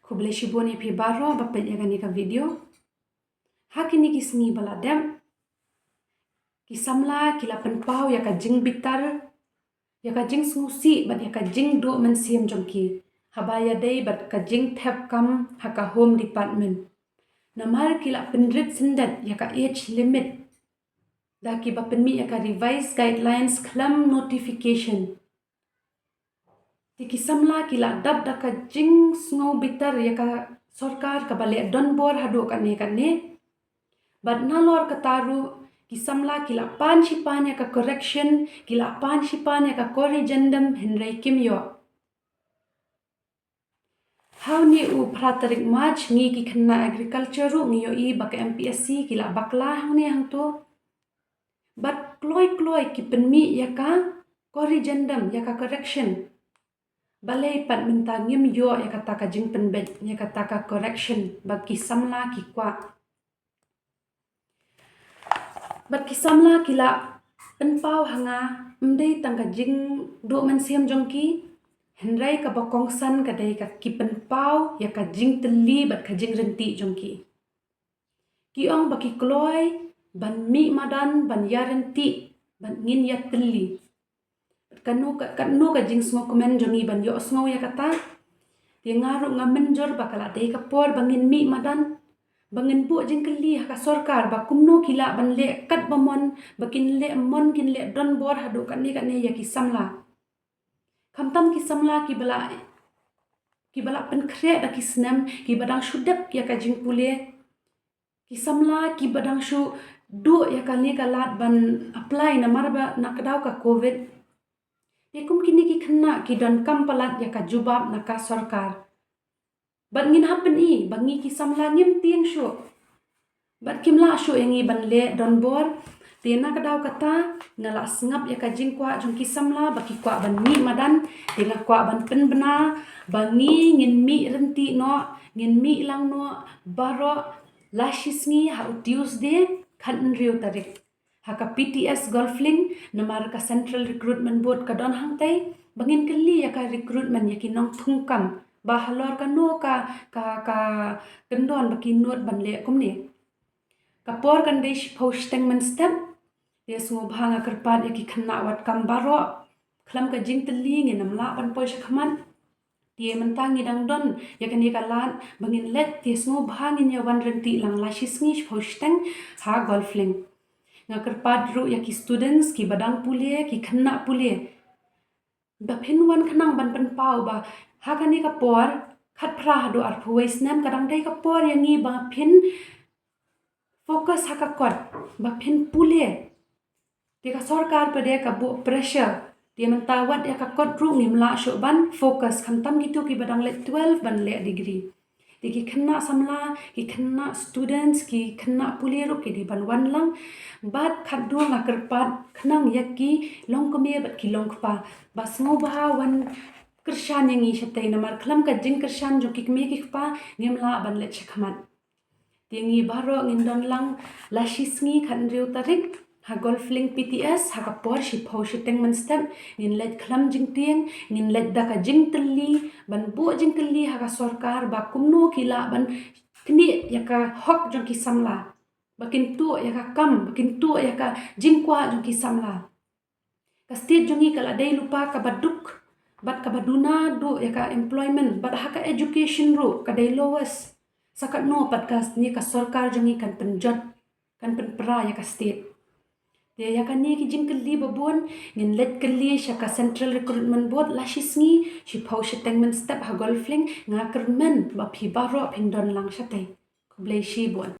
Kublai shiboni pi baro bapet ya gani ka video. Hakini kisni baladem. Kisamla kila penpau ya ka jing bitar. Ya ka jing smusi bat ya ka jing do mensiam jongki. Habaya day bat ka jing tap kam haka home department. Namar kila pendrit sendat ya ka age limit. Daki bapenmi ya ka revise guidelines klam notification. Tiki samla kila dab daka jing sngau bitar ya ka sorkar ka balik don bor hadu kane. Bat nalor kataru kisamla kila pan shipan ya ka correction, kila pan shipan ya ka corrigendum henry kimyo. How ni u pratarik maj ngi ki kena agriculture ru ngiyo i baka MPSC kila bakla ni hang tu. Bat kloi ki penmi ya ka corrigendum ya ka correction. Balai pat minta ngim yo ya kata ka jing penbet ya kata ka correction bagi samla ki kwa. Bagi samla kila penpau hanga mdei tangka jing do mensiam jongki henrai ka bokongsan kadai ka ki penpau ya ka jing teli bat ka jing renti jongki. Kiong baki kloi ban mi madan ban ya renti ban ngin ya teli. Kanu ka jing semua komen jongi ban yo semua ya kata dia ngaru ngamen jor bakala dei kapor bangin mi madan bangin bu jing keli ka sorkar ba kumno kila ban le kat bamon bakin le mon kin le don bor hadu kane ya kisamla kamtam kisamla ki bala pen kre da kisnem ki badang shudep ya ka jing pule kisamla ki badang shu du ya kali kalat ban apply na marba nak daw ka covid. Yakum kini ki kena ki don kam palat ya ka jubab na ka sorkar. Bat ngin happen i bangi ki samla ngim tiang shu. Bat kimla shu yangi ban le don bor tena ka daw kata ngala sngap ya ka jing kwa jong ki samla baki kwa ban mi madan tena kwa ban pen bena bangi ngin mi renti no ngin mi lang no baro lashisngi ha Tuesday kan riu tarik. Haka PTS Golfling namar ka Central Recruitment Board ka don hangtai bangin keli ya ka recruitment ya kinong thungkam bahalor ka no ka kendon baki not banle kumni kapor kan dei posting men step dia sungo bhanga kerpat ya ki khna wat kam baro khlam ka jing teli ngi namla ban poi shakman dia mentangi dang don ya kan ka lan bangin let dia sungo bhangin ya wan renti lang la shisngi posting ha Golfling ngakar padru ya ki students ki badang pule ki khna pule ba phinwan khnang ban pan pau ba hakani ka por khat phra do ar phuwais nam kadang dai ka por yangi ba phin focus haka kot ba phin pule ti ka sarkar pade ka bu pressure ti mentawat ya ka kot ru ngimla shu ban focus khamtam gitu ki badang le 12 ban le degree ki kena samla ki kena students ki kena puliru ki di ban wan lang bat khadu ngakar pat khnang yaki long kome bat ki long pa bas ngo ba wan kershan yang i shatai namar khlam ka jing kershan jo ki me ki pa ngimla ban le chakhamat tingi baro ngindon lang lashisngi khan riu tarik ha Golfling PTS ha ka por shi phau shi teng man step ngin let khlam jing tieng ngin let da ka jing teli ban bu jing teli ha ka sorkar ba kumno kila ban kni ya ka hok jong ki samla bakin tu ya ka kam bakin tu ya ka jing kwa jong ki samla ka state jongi kala dei lupa ka baduk bat ka baduna do ya ka employment bat ha ka education ro ka dei lowest sakat no podcast ni ka sorkar jongi kan penjot kan penpra ya ka state ya kan ni ki jing keli babon ngin let keli sha ka Central Recruitment Board la shisngi shi phau shi tengmen step ha Golfling ngakar men ba phi baro phindon lang shatai kublai shi bon